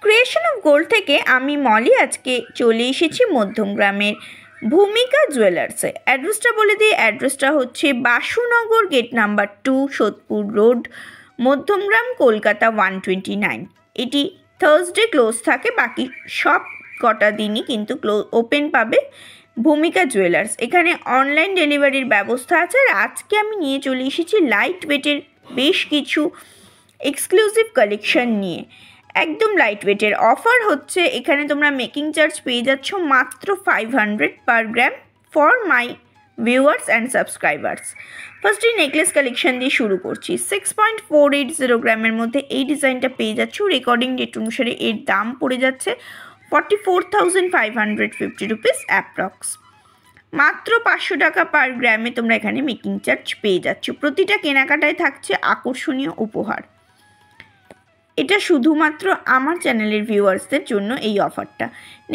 Creation of gold থেকে আমি মলি আজকে চলে এসেছি মধ্যমগ্রামের ভূমিকা জুয়েলার্সে। অ্যাড্রেসটা বলে দিই, অ্যাড্রেসটা হচ্ছে Basunagar gate number 2 Sodepur road, Madhyamgram, Kolkata 129। এটি থার্সডে ক্লোজ থাকে, বাকি সব কটা দিনই কিন্তু ওপেন পাবে ভূমিকা জুয়েলার্স। এখানে অনলাইন ডেলিভারির ব্যবস্থা আছে। আর আজকে আমি নিয়ে চলে এসেছি লাইট ওয়েটের বেশ কিছু এক্সক্লুসিভ কালেকশন নিয়ে। একদম লাইট ওয়েটের অফার হচ্ছে, এখানে তোমরা মেকিং চার্জ পেয়ে যাচ্ছ মাত্র 500 per gram for my viewers and subscribers. ফার্স্টে নেকলেস কালেকশন দিয়ে শুরু করছি। 6.480 গ্রামের মধ্যে এই ডিজাইনটা পেয়ে যাচ্ছ। রেকর্ডিং ডেট অনুসারে এর দাম পড়ে যাচ্ছে 44,550 রুপিস অ্যাপ্রক্স। মাত্র 500 টাকা পার গ্রামে তোমরা এখানে মেকিং চার্জ পেয়ে যাচ্ছ। প্রতিটা কেনাকাটায় থাকছে আকর্ষণীয় উপহার। এটা শুধুমাত্র আমার চ্যানেলের ভিউয়ার্সদের জন্য এই অফারটা।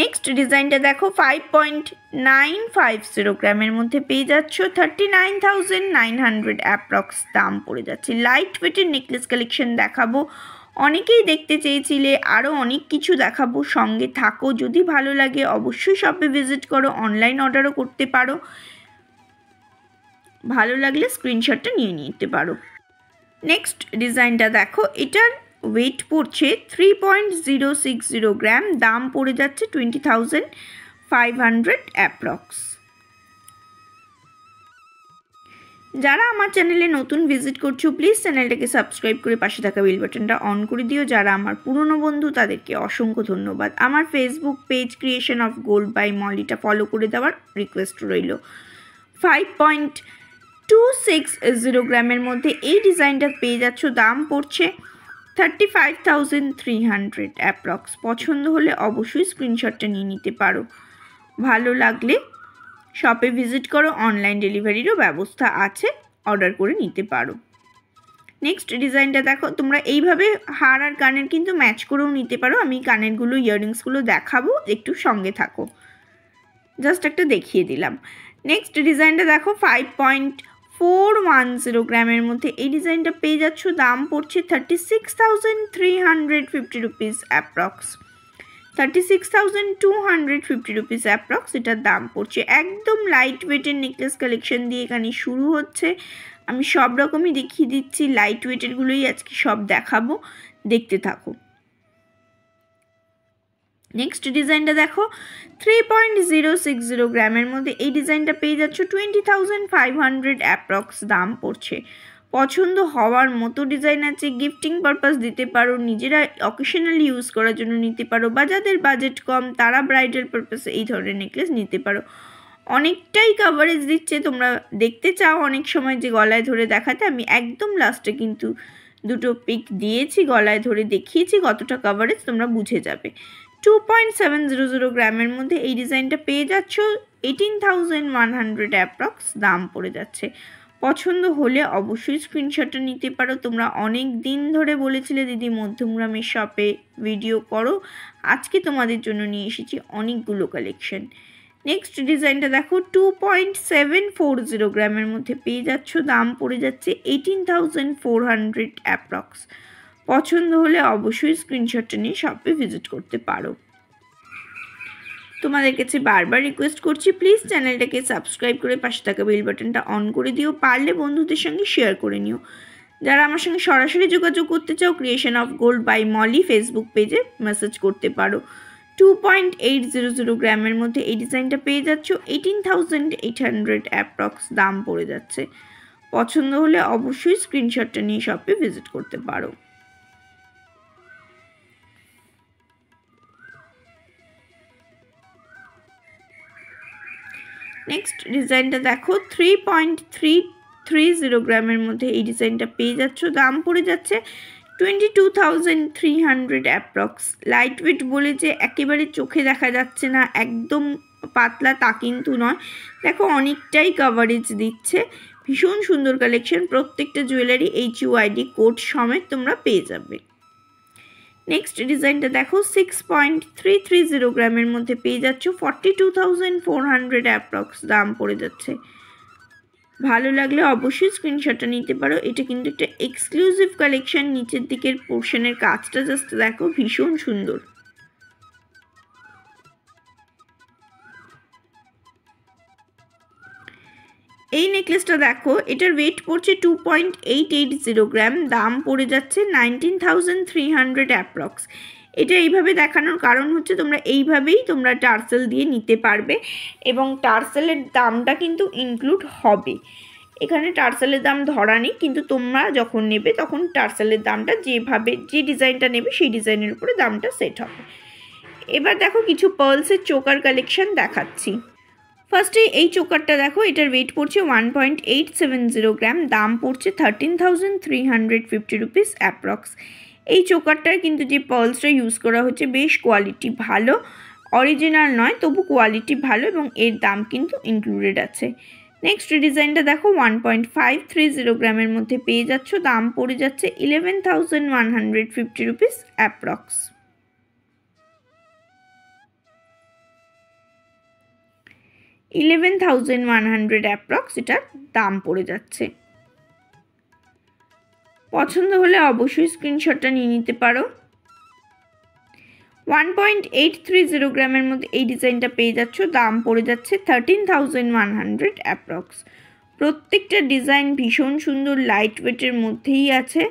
নেক্সট ডিজাইনটা দেখো, 5.950 গ্রামের মধ্যে পেয়ে যাচ্ছ 39,900 অ্যাপ্রক্স দাম পড়ে যাচ্ছে। লাইট ওয়েটের নেকলেস কালেকশন দেখাবো, অনেকেই দেখতে চেয়েছিলে, আরও অনেক কিছু দেখাবো, সঙ্গে থাকো। যদি ভালো লাগে অবশ্যই শপে ভিজিট করো, অনলাইন অর্ডারও করতে পারো। ভালো লাগলে স্ক্রিনশটটা নিয়ে নিতে পারো। নেক্সট ডিজাইনটা দেখো, এটার ওয়েট পড়ছে 3.060 গ্রাম, দাম পড়ে যাচ্ছে 20,500 অ্যাপ্রক্স। যারা আমার চ্যানেলে নতুন ভিজিট করছো প্লিজ চ্যানেলটাকে সাবস্ক্রাইব করে পাশে থাকা বেল বাটনটা অন করে দিও। যারা আমার পুরনো বন্ধু তাদেরকে অসংখ্য ধন্যবাদ। আমার Facebook page creation of gold by মলিটা ফলো করে দেওয়ার রিকোয়েস্ট রইল। 5.260 গ্রামের মধ্যে এই ডিজাইনটা পেয়ে যাচ্ছ, দাম পড়ছে 35,300 অ্যাপ্রক্স। পছন্দ হলে অবশ্যই স্ক্রিনশটটা নিয়ে নিতে পারো। ভালো লাগলে শপে ভিজিট করো, অনলাইন ডেলিভারিরও ব্যবস্থা আছে, অর্ডার করে নিতে পারো। নেক্সট ডিজাইনটা দেখো, তোমরা এইভাবে হার আর কানের কিন্তু ম্যাচ করেও নিতে পারো। আমি কানেরগুলো ইয়াররিংসগুলো দেখাবো, একটু সঙ্গে থাকো, জাস্ট একটা দেখিয়ে দিলাম। নেক্সট ডিজাইনটা দেখো, 5.410 গ্রামের মধ্যে এই ডিজাইনটা পেয়ে যাচ্ছ, দাম পড়ছে 36,350 রুপিস অ্যাপ্রক্স। 36,250 রুপিস অ্যাপ্রক্স এটার দাম পড়ছে। একদম লাইট ওয়েটের নেকলেস কালেকশন দিয়ে এখানে শুরু হচ্ছে। আমি সব রকমই দেখিয়ে দিচ্ছি, লাইট ওয়েটেরগুলোই আজকে সব দেখাবো, দেখতে থাকো। নেক্সট ডিজাইনটা দেখো, 3.060 গ্রামের মধ্যে এই ডিজাইনটা পেয়ে যাচ্ছ 20,500 অ্যাপ্রক্স দাম পড়ছে। পছন্দ হওয়ার মতো ডিজাইন আছে, গিফটিং পারপাস দিতে পারো, নিজেরা অকেশনালি ইউজ করার জন্য নিতে পারো, বা যাদের বাজেট কম তারা ব্রাইডাল পারপাসে এই ধরনের নেকলেস নিতে পারো। অনেকটাই কাভারেজ দিচ্ছে, তোমরা দেখতে চাও অনেক সময় যে গলায় ধরে দেখাতে, আমি একদম লাস্টে কিন্তু দুটো পিক দিয়েছি, গলায় ধরে দেখিয়েছি কতটা কাভারেজ, তোমরা বুঝে যাবে। 2.700 গ্রামের মধ্যে এই ডিজাইনটা পেয়ে যাচ্ছ 18,100 অ্যাপ্রক্স দাম পড়ে যাচ্ছে। পছন্দ হলে অবশ্যই স্ক্রিনশটটা নিতে পারো। তোমরা অনেক দিন ধরে বলেছিলে দিদি মধ্যমগ্রামের শপে ভিডিও করো, আজকে তোমাদের জন্য নিয়ে এসেছি অনেকগুলো কালেকশন। নেক্সট ডিজাইনটা দেখো, 2.740 গ্রামের মধ্যে পেয়ে যাচ্ছ, দাম পড়ে যাচ্ছে 18,400 অ্যাপ্রক্স। পছন্দ হলে অবশ্যই স্ক্রিনশটটা নিয়ে শপে ভিজিট করতে পারো। তোমাদের কাছে বারবার রিকোয়েস্ট করছি, প্লিজ চ্যানেলটাকে সাবস্ক্রাইব করে পাশে থাকা বেল বাটনটা অন করে দিও, পারলে বন্ধুদের সঙ্গে শেয়ার করে নিও। যারা আমার সঙ্গে সরাসরি যোগাযোগ করতে চাও creation of gold by Molly Facebook পেজে মেসেজ করতে পারো। 2.800 গ্রামের মধ্যে এই ডিজাইনটা পেয়ে যাচ্ছ 18,800 অ্যাপ্রক্স দাম পড়ে যাচ্ছে। পছন্দ হলে অবশ্যই স্ক্রিনশটটা নিয়ে শপে ভিজিট করতে পারো। নেক্সট ডিজাইনটা দেখো, 3.330 গ্রামের মধ্যে এই ডিজাইনটা পেয়ে যাচ্ছ, দাম পড়ে যাচ্ছে 22,300 অ্যাপ্রক্স। লাইট ওয়েট বলে যে একেবারে চোখে দেখা যাচ্ছে না, একদম পাতলা তা কিন্তু নয়, দেখো অনেকটাই কাভারেজ দিচ্ছে। ভীষণ সুন্দর কালেকশন, প্রত্যেকটা জুয়েলারি HUID কোড সমেত তোমরা পেয়ে যাবে। নেক্সট ডিজাইনটা দেখো, 6.330 গ্রামের মধ্যে পেয়ে যাচ্ছ 42,400 অ্যাপ্রক্স দাম পড়ে যাচ্ছে। ভালো লাগলে অবশ্যই স্ক্রিনশটটা নিতে পারো। এটা কিন্তু একটা এক্সক্লুসিভ কালেকশন, নিচের দিকের পোর্শনের কাজটা জাস্ট দেখো, ভীষণ সুন্দর। এই নেকলেসটা দেখো, এটার ওয়েট পড়ছে 2.880 গ্রাম, দাম পড়ে যাচ্ছে 19,300 অ্যাপ্রক্স। এটা এইভাবে দেখানোর কারণ হচ্ছে তোমরা এইভাবেই তোমরা টার্সেল দিয়ে নিতে পারবে এবং টার্সেলের দামটা কিন্তু ইনক্লুড হবে। এখানে টার্সেলের দাম ধরা নেই, কিন্তু তোমরা যখন নেবে তখন টার্সেলের দামটা যেভাবে যে ডিজাইনটা নেবে সেই ডিজাইনের উপরে দামটা সেট হবে। এবার দেখো কিছু পার্লসের চোকার কালেকশন দেখাচ্ছি। ফার্স্টে এই চোকারটা দেখো, এটার ওয়েট পড়ছে 1.870 গ্রাম, দাম পড়ছে 13,350 রুপিস অ্যাপ্রক্স। এই চোকারটার কিন্তু যে পার্লসটা ইউজ করা হচ্ছে বেশ কোয়ালিটি ভালো, অরিজিনাল নয় তবু কোয়ালিটি ভালো এবং এর দাম কিন্তু ইনক্লুডেড আছে। নেক্সট ডিজাইনটা দেখো, 1.530 গ্রামের মধ্যে পেয়ে যাচ্ছ, দাম পড়ে যাচ্ছে 11,150 রুপিস অ্যাপ্রক্স। 11,100 অ্যাপ্রক্স এটার দাম পড়ে যাচ্ছে। পছন্দ হলে অবশ্যই স্ক্রিনশটটা নিয়ে নিতে পারো। 1.830 গ্রামের মধ্যে এই ডিজাইনটা পেয়ে যাচ্ছ, দাম পড়ে যাচ্ছে 13,100 অ্যাপ্রক্স। প্রত্যেকটা ডিজাইন ভীষণ সুন্দর, লাইট ওয়েটের মধ্যেই আছে।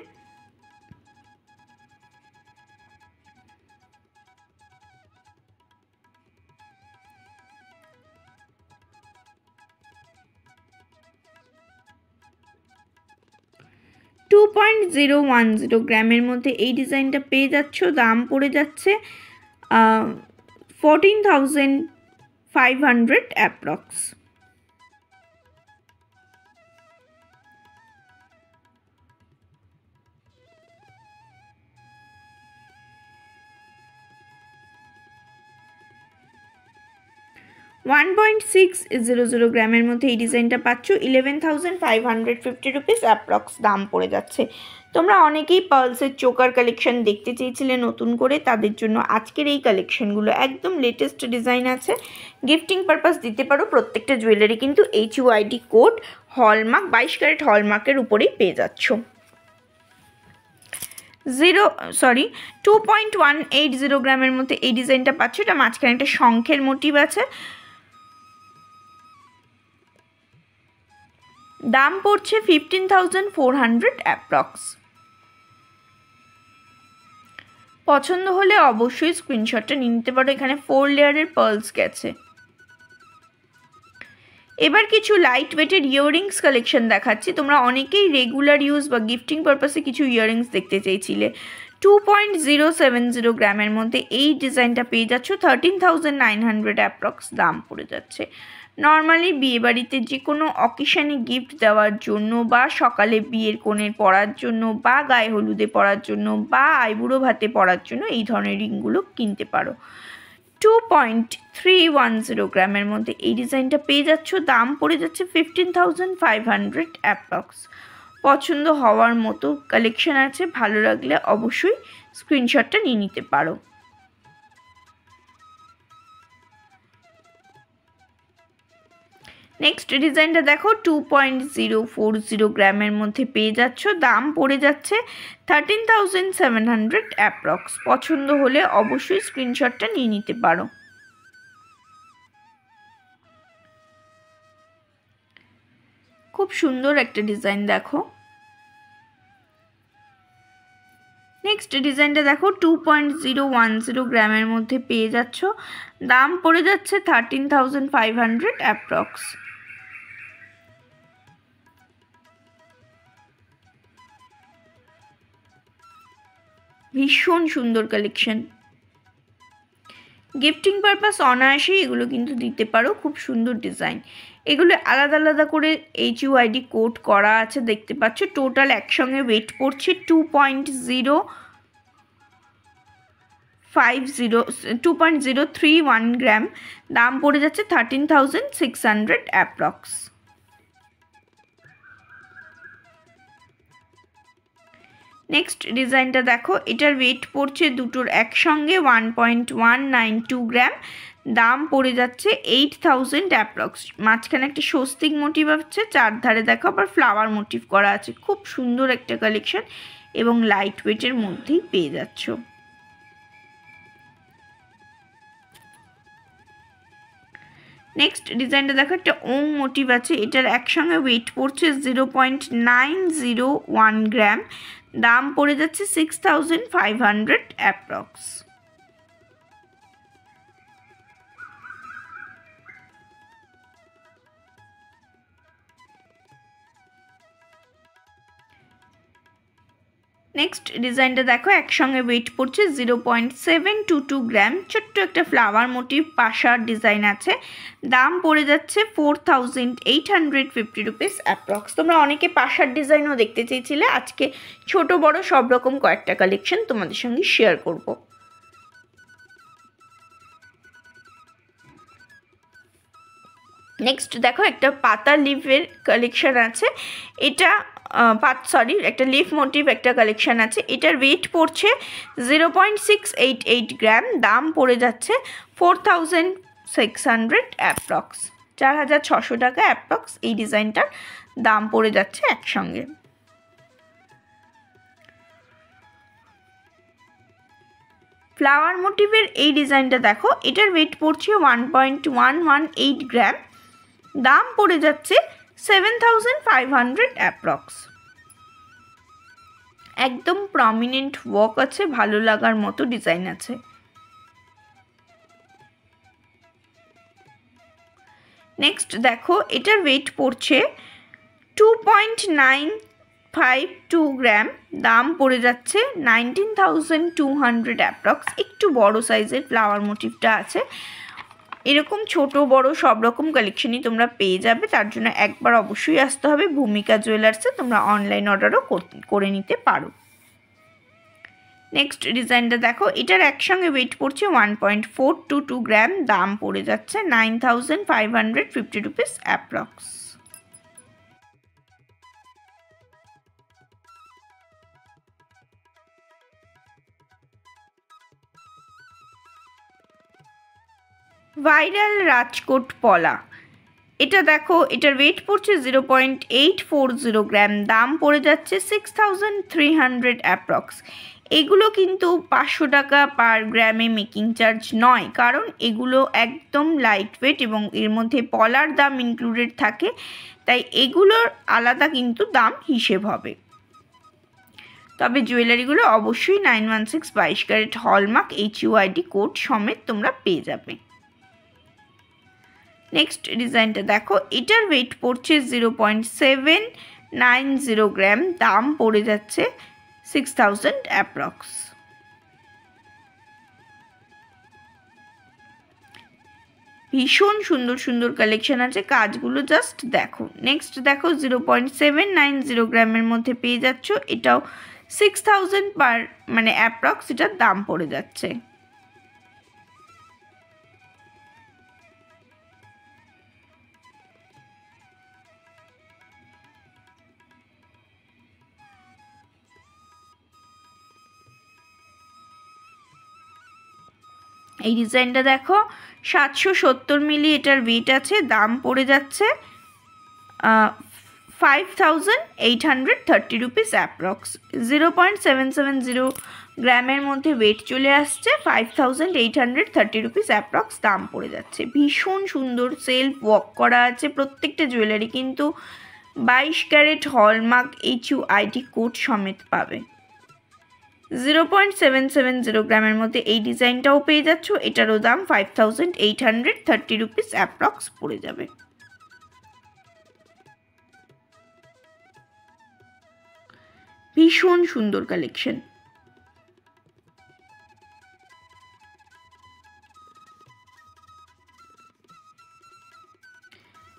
টু 2.010 গ্রামের মধ্যে এই ডিজাইনটা পেয়ে যাচ্ছ, দাম পড়ে যাচ্ছে 14,500 অ্যাপ্রক্স। ওয়ান 1.600 গ্রামের মধ্যে এই ডিজাইনটা পাচ্ছ, 11,550 রুপিস অ্যাপ্রক্স দাম পড়ে যাচ্ছে। তোমরা অনেকেই পার্লসের চোকার কালেকশন দেখতে চেয়েছিলে নতুন করে, তাদের জন্য আজকের এই কালেকশনগুলো একদম লেটেস্ট ডিজাইন আছে, গিফটিং পারপাস দিতে পারো। প্রত্যেকটা জুয়েলারি কিন্তু HUID কোড হলমার্ক 22 ক্যারেট হলমার্কের উপরেই পেয়ে যাচ্ছ। 2.180 গ্রামের মধ্যে এই ডিজাইনটা পাচ্ছ, এটা মাঝখানে একটা শঙ্খের মোটিভ আছে, দাম পড়ছে 15,400 অ্যাপ্রক্স। পছন্দ হলে অবশ্যই স্ক্রিনশটটা নিয়ে নিতে পারো। এখানে 4 লেয়ারের পার্লস গেছে। এবার কিছু লাইট ওয়েটের ইয়াররিংস কালেকশন দেখাচ্ছি। তোমরা অনেকেই রেগুলার ইউজ বা গিফটিং পারপাসে কিছু ইয়াররিংস দেখতে চেয়েছিলে। 2.070 গ্রামের মধ্যে এই ডিজাইনটা পেয়ে যাচ্ছ, 13,900 অ্যাপ্রক্স দাম পড়ে যাচ্ছে। নর্মালি বিয়েবাড়িতে যে কোনো অকেশানে গিফট দেওয়ার জন্য বা সকালে বিয়ের কনের পরার জন্য বা গায়ে হলুদে পরার জন্য বা আইবুড়ো ভাতে পরার জন্য এই ধরনের রিংগুলো কিনতে পারো। 2.310 গ্রামের মধ্যে এই ডিজাইনটা পেয়ে যাচ্ছ, দাম পড়ে যাচ্ছে 15,500 অ্যাপ্রক্স। পছন্দ হওয়ার মতো কালেকশন আছে, ভালো লাগলে অবশ্যই স্ক্রিনশটটা নিয়ে নিতে পারো। নেক্সট ডিজাইনটা দেখো, 2.040 গ্রামের মধ্যে পেয়ে যাচ্ছ, দাম পড়ে যাচ্ছে 13,700 অ্যাপ্রক্স। পছন্দ হলে অবশ্যই স্ক্রিনশটটা নিয়ে নিতে পারো। খুব সুন্দর একটা ডিজাইন দেখো। নেক্সট ডিজাইনটা দেখো, 2.010 গ্রামের মধ্যে পেয়ে যাচ্ছ, দাম পড়ে যাচ্ছে 13,500 অ্যাপ্রক্স। ভীষণ সুন্দর কালেকশন, গিফটিং পারপাস অনায়াসেই এগুলো কিন্তু দিতে পারো। খুব সুন্দর ডিজাইন, এগুলো আলাদা আলাদা করে HUID কোড করা আছে, দেখতে পাচ্ছ। টোটাল একসঙ্গে ওয়েট পড়ছে 2.031 গ্রাম, দাম পড়ে যাচ্ছে 13,600 অ্যাপ্রক্স। নেক্সট ডিজাইনটা দেখো, এটার ওয়েট পড়ছে দুটোর একসঙ্গে 1.192 গ্রাম, দাম পড়ে যাচ্ছে 8,000 অ্যাপ্রক্স। মাঝখানে একটা স্বস্তিক মোটিভ আছে, চারধারে দেখো আবার ফ্লাওয়ার মোটিভ করা আছে। খুব সুন্দর একটা কালেকশন এবং লাইট ওয়েটের মধ্যেই পেয়ে যাচ্ছ। নেক্সট ডিজাইনটা দেখো, একটা ওম মোটিভ আছে, এটার একসঙ্গে ওয়েট পড়ছে 0.901 গ্রাম, দাম পড়ে যাচ্ছে 6500 অ্যাপ্রক্স। নেক্সট ডিজাইনটা দেখো, একসঙ্গে ওয়েট পড়ছে 0.722 গ্রাম, ছোট্ট একটা ফ্লাওয়ার মোটিভ পাশার ডিজাইন আছে, দাম পড়ে যাচ্ছে 4850 রুপিস অ্যাপ্রক্স। তোমরা অনেকে পাশার ডিজাইনও দেখতে চেয়েছিলে, আজকে ছোট বড় সব রকম কয়েকটা কালেকশন তোমাদের সঙ্গে শেয়ার করব। নেক্সট দেখো, একটা পাতা লিফের কালেকশন আছে, এটা একটা লিফ মোটিভ একটা কালেকশন আছে, এটার ওয়েট পড়ছে 0.688 গ্রাম, দাম পড়ে যাচ্ছে 4600 অ্যাপ্রক্স, 4600 টাকা অ্যাপ্রক্স এই ডিজাইনটার দাম পড়ে যাচ্ছে একসঙ্গে। ফ্লাওয়ার মোটিভের এই ডিজাইনটা দেখো, এটার ওয়েট পড়ছে 1.118 গ্রাম, দাম পড়ে যাচ্ছে 7500 অ্যাপ্রক্স। একদম প্রমিনেন্ট ওয়ার্ক আছে, ভালো লাগার মতো ডিজাইন আছে। নেক্সট দেখো, এটার ওয়েট পড়ছে 2.952 গ্রাম, দাম পড়ে যাচ্ছে 19200 অ্যাপ্রক্স। একটু বড় সাইজের ফ্লাওয়ার মোটিভটা আছে, এরকম ছোট বড় সব রকম কালেকশনই তোমরা পেয়ে যাবে, তার জন্য একবার অবশ্যই আসতে হবে ভূমিকা জুয়েলার্সে, তোমরা অনলাইন অর্ডারও করে নিতে পারো। নেক্সট ডিজাইনটা দেখো, এটার একসঙ্গে ওয়েট পড়ছে 1.422 গ্রাম, দাম পড়ে যাচ্ছে 9550 রুপিস অ্যাপ্রক্স। ভাইরাল রাজকোট পলা, এটা দেখো, এটার ওয়েট পড়ছে 0.840 গ্রাম, দাম পড়ে যাচ্ছে 6300 অ্যাপ্রক্স। এগুলো কিন্তু 500 টাকা পার গ্রামে মেকিং চার্জ নয়, কারণ এগুলো একদম লাইট ওয়েট এবং এর মধ্যে পলার দাম ইনক্লুডেড থাকে, তাই এগুলোর আলাদা কিন্তু দাম হিসেব হবে। তবে জুয়েলারিগুলো অবশ্যই 916 22 ক্যারেট হলমার্ক HUID কোড সমেত তোমরা পেয়ে যাবে। নেক্সট ডিজাইনটা দেখো, এটার ওয়েট পড়ছে 0.790 গ্রাম, দাম পড়ে যাচ্ছে 6000 অ্যাপ্রক্স। ভীষণ সুন্দর সুন্দর কালেকশন আছে, কাজগুলো জাস্ট দেখো। নেক্সট দেখো, 0.790 গ্রামের মধ্যে পেয়ে যাচ্ছ, এটাও 6000 পার মানে অ্যাপ্রক্স এটার দাম পড়ে যাচ্ছে। এই ডিজাইনটা দেখো, 770 মিলি এটার ওয়েট আছে, দাম পড়ে যাচ্ছে 5830 রুপিস অ্যাপ্রক্স। 0.770 গ্রামের মধ্যে ওয়েট চলে আসছে, 5830 রুপিস অ্যাপ্রক্স দাম পড়ে যাচ্ছে। ভীষণ সুন্দর সেলফ ওয়ার্ক করা আছে, প্রত্যেকটা জুয়েলারি কিন্তু 22 ক্যারেট হলমার্ক HUID কোড সমেত পাবে। 0.770 গ্রামের মধ্যে এই ডিজাইনটাও পেয়ে যাচ্ছ, এটারও দাম 5830 রুপিস অ্যাপ্রক্স পড়ে যাবে। ভীষণ সুন্দর কালেকশন।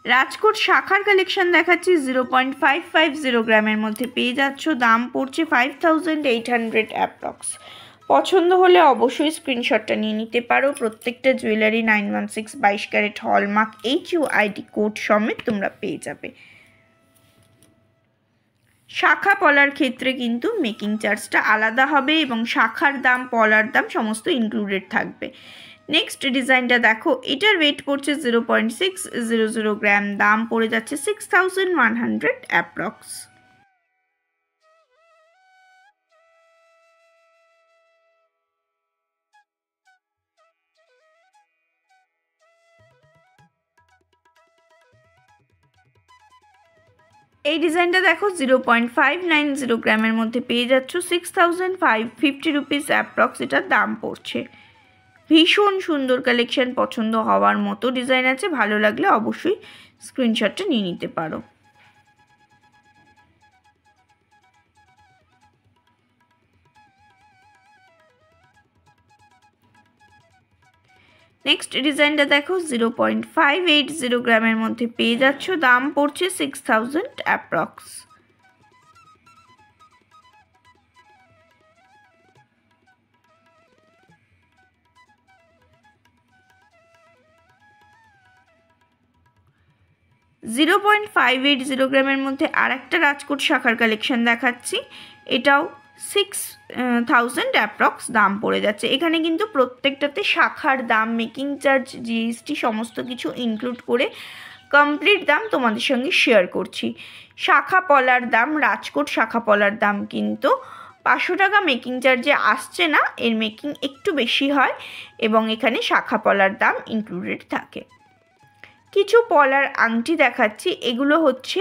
রাজকোট শাখার কালেকশন দেখাচ্ছি, 0.550 গ্রামের মধ্যে পেয়ে যাচ্ছ, দাম পড়ছে 5800 অ্যাপ্রক্স। পছন্দ হলে অবশ্যই স্ক্রিনশটটা নিয়ে নিতে পারো। প্রত্যেকটা jewellery 916 22 carat hallmark HUID code সমেত তোমরা পেয়ে যাবে। শাখা পলার ক্ষেত্রে কিন্তু মেকিং চার্জটা আলাদা হবে এবং শাখার দাম পলার দাম সমস্ত ইনক্লুডেড থাকবে। নেক্সট ডিজাইনটা দেখো, এটার ওয়েট পড়ছে 0.600 গ্রাম, দাম পড়ে যাচ্ছে 6100 অ্যাপ্রক্স। এই ডিজাইনটা দেখো 0.590 গ্রামের মধ্যে পেয়ে যাচ্ছ 6550 রুপিস অ্যাপ্রক্স এটার দাম পড়ছে। ভীষণ সুন্দর কালেকশন, পছন্দ হওয়ার মতো ডিজাইন আছে, ভালো লাগলে অবশ্যই স্ক্রিনশটটা নিয়ে নিতে পারো। নেক্সট ডিজাইনটা দেখো 0.580 গ্রামের মধ্যে পেয়ে যাচ্ছ, দাম পড়ছে 6000 অ্যাপ্রক্স। জিরো 0.580 গ্রামের মধ্যে আর একটা রাজকোট শাখার কালেকশন দেখাচ্ছি, এটাও 6000 অ্যাপ্রক্স দাম পড়ে যাচ্ছে। এখানে কিন্তু প্রত্যেকটাতে শাখার দাম, মেকিং চার্জ, জিএসটি সমস্ত কিছু ইনক্লুড করে কমপ্লিট দাম তোমাদের সঙ্গে শেয়ার করছি। শাখা পলার দাম, রাজকোট শাখা পলার দাম কিন্তু 500 টাকা মেকিং চার্জে আসছে না, এর মেকিং একটু বেশি হয় এবং এখানে শাখা পলার দাম ইনক্লুডেড থাকে। কিছু পলার আংটি দেখাচ্ছি, এগুলো হচ্ছে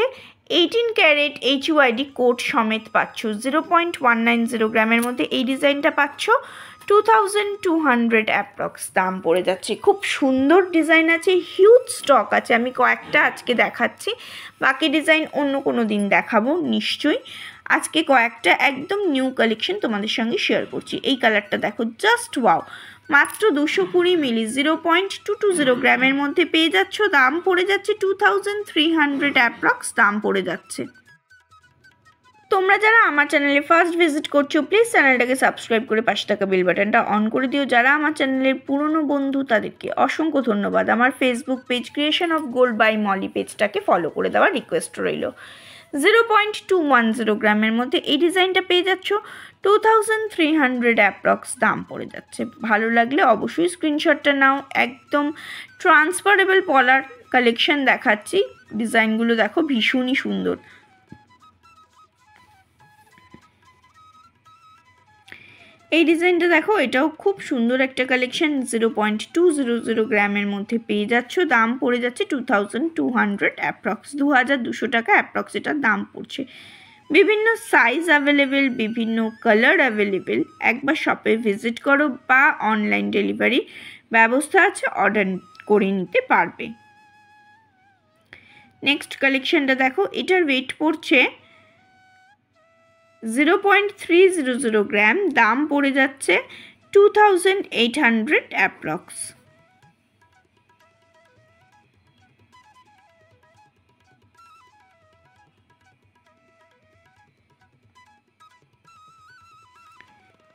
18 ক্যারেট HUID কোড সমেত পাচ্ছ। 0.190 গ্রামের মধ্যে এই ডিজাইনটা পাচ্ছ 2200 অ্যাপ্রক্স দাম পড়ে যাচ্ছে। খুব সুন্দর ডিজাইন আছে, হিউজ স্টক আছে, আমি কয়েকটা আজকে দেখাচ্ছি, বাকি ডিজাইন অন্য কোনো দিন দেখাবো নিশ্চয়ই। আজকে কয়েকটা একদম নিউ কালেকশন তোমাদের সঙ্গে শেয়ার করছি। এই কালারটা দেখো, জাস্ট ওয়াও, মাত্র 220 মিলি 0.220 গ্রামের মধ্যে পেয়ে যাচ্ছ, দাম পড়ে যাচ্ছে 2300 অ্যাপ্রক্স দাম পড়ে যাচ্ছে। তোমরা যারা আমার চ্যানেলে ফার্স্ট ভিজিট করছো প্লিজ চ্যানেলটাকে সাবস্ক্রাইব করে পাশে থাকা বেল বাটনটা অন করে দিও। যারা আমার চ্যানেলের পুরনো বন্ধু তাদেরকে অসংখ্য ধন্যবাদ। আমার Facebook page creation of gold by Molly পেজটাকে ফলো করে দেওয়ার রিকোয়েস্ট রইল। 0.210 গ্রামের মধ্যে এই ডিজাইনটা পেয়ে যাচ্ছ 2300 অ্যাপ্রক্স দাম পড়ে যাচ্ছে। ভালো লাগলে অবশ্যই স্ক্রিনশটটা নাও। একদম ট্রান্সফারেবল পলার কালেকশন দেখাচ্ছি, ডিজাইনগুলো দেখো ভীষণই সুন্দর। এই ডিজাইনটা দেখো, এটাও খুব সুন্দর একটা কালেকশন। 0.200 গ্রামের মধ্যে পেয়ে যাচ্ছ, দাম পড়ে যাচ্ছে 2200 অ্যাপ্রক্স, 2200 টাকা অ্যাপ্রক্স এটার দাম পড়ছে। বিভিন্ন সাইজ অ্যাভেলেবেল, বিভিন্ন কালার অ্যাভেলেবেল। একবার শপে ভিজিট করো বা অনলাইন ডেলিভারি ব্যবস্থা আছে, অর্ডার করে নিতে পারবে। নেক্সট কালেকশনটা দেখো, এটার ওয়েট পড়ছে 0.300 গ্রাম, দাম পড়ে যাচ্ছে 2800 অ্যাপ্রক্স।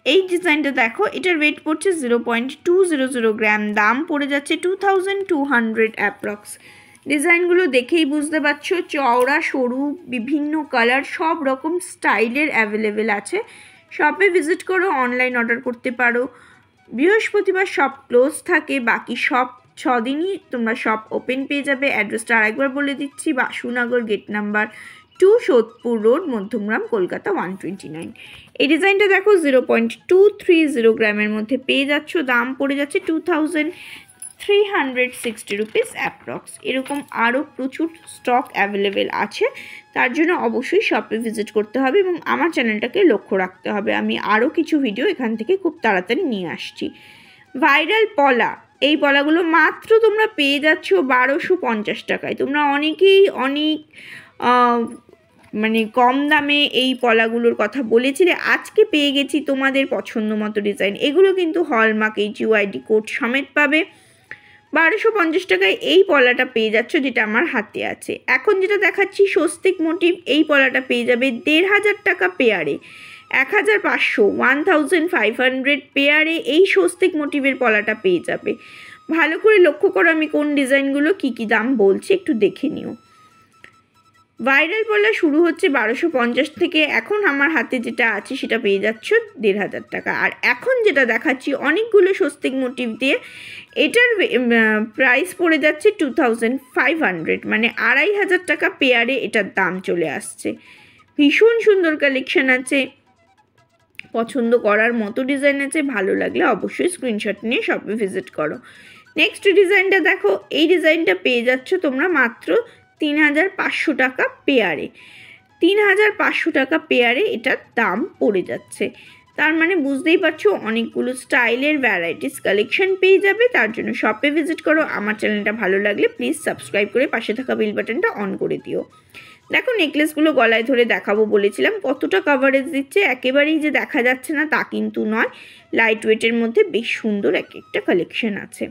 এই ডিজাইনটা দেখো, এটার ওয়েট পড়ছে 0.200 গ্রাম, দাম পড়ে যাচ্ছে 2200 অ্যাপ্রক্স। ডিজাইনগুলো দেখেই বুঝতে পারছো, চওড়া সরু বিভিন্ন কালার সব রকম স্টাইলের অ্যাভেলেবেল আছে। শপে ভিজিট করো, অনলাইন অর্ডার করতে পারো। বৃহস্পতিবার শপ ক্লোজ থাকে, বাকি সব 6 দিনই তোমরা শপ ওপেন পেয়ে যাবে। অ্যাড্রেসটা আরেকবার বলে দিচ্ছি, Basunagar gate number 2, Sodepur road, Madhyamgram, Kolkata 129। এই ডিজাইনটা দেখো 0.230 গ্রামের মধ্যে পেয়ে যাচ্ছ, দাম পড়ে যাচ্ছে 2360 রুপিস অ্যাপ্রক্স। এরকম আরও প্রচুর স্টক অ্যাভেলেবেল আছে, তার জন্য অবশ্যই শপে ভিজিট করতে হবে এবং আমার চ্যানেলটাকে লক্ষ্য রাখতে হবে। আমি আরও কিছু ভিডিও এখান থেকে খুব তাড়াতাড়ি নিয়ে আসছি। ভাইরাল পলা, এই পলাগুলো মাত্র তোমরা পেয়ে যাচ্ছ 1250 টাকায়। তোমরা অনেকেই অনেক মানে কম দামে এই পলাগুলোর কথা বলেছিলে, আজকে পেয়ে গেছি তোমাদের পছন্দ মতো ডিজাইন। এগুলো কিন্তু হলমার্ক HUID কোড সমেত পাবে। 1250 টাকায় এই পলাটা পেয়ে যাচ্ছ, যেটা আমার হাতে আছে। এখন যেটা দেখাচ্ছি স্বস্তিক মোটিভ, এই পলাটা পেয়ে যাবে 1500 টাকা পেয়ারে। 1500 1500 পেয়ারে এই স্বস্তিক মোটিভের পলাটা পেয়ে যাবে। ভালো করে লক্ষ্য করো আমি কোন ডিজাইনগুলো কী কী দাম বলছি, একটু দেখে নিও। ভাইরাল পলা শুরু হচ্ছে 1250 থেকে, এখন আমার হাতে যেটা আছে সেটা পেয়ে যাচ্ছ 1500 টাকা। আর এখন যেটা দেখাচ্ছি অনেকগুলো স্বস্তিক মোটিভ দিয়ে, এটার প্রাইস পড়ে যাচ্ছে 2500, মানে 2500 টাকা পেয়ারে এটার দাম চলে আসছে। ভীষণ সুন্দর কালেকশন আছে, পছন্দ করার মতো ডিজাইন আছে, ভালো লাগলে অবশ্যই স্ক্রিনশট নিয়ে শপে ভিজিট করো। নেক্সট ডিজাইনটা দেখো, এই ডিজাইনটা পেয়ে যাচ্ছ তোমরা মাত্র 3500 টাকা পেয়ারে। 3500 টাকা পেয়ারে এটার দাম পড়ে যাচ্ছে। তার মানে বুঝতেই পারছো অনেকগুলো স্টাইলের ভ্যারাইটিস কালেকশন পেয়ে যাবে। তার জন্য শপে ভিজিট করো। আমার চ্যানেলটা ভালো লাগলে প্লিজ সাবস্ক্রাইব করে পাশে থাকা বেল বাটনটা অন করে দিও। দেখো নেকলেসগুলো গলায় ধরে দেখাবো বলেছিলাম, কতটা কভারেজ দিচ্ছে, একেবারেই যে দেখা যাচ্ছে না তা কিন্তু নয়। লাইট ওয়েটের মধ্যে বেশ সুন্দর একটা কালেকশন আছে।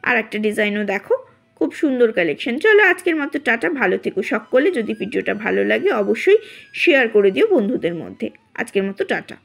আর একটা ডিজাইনও দেখো, খুব সুন্দর কালেকশন। চলো আজকের মতো টাটা, ভালো থেকো সকলে। যদি ভিডিওটা ভালো লাগে অবশ্যই শেয়ার করে দিও বন্ধুদের মধ্যে। আজকের মতো টাটা।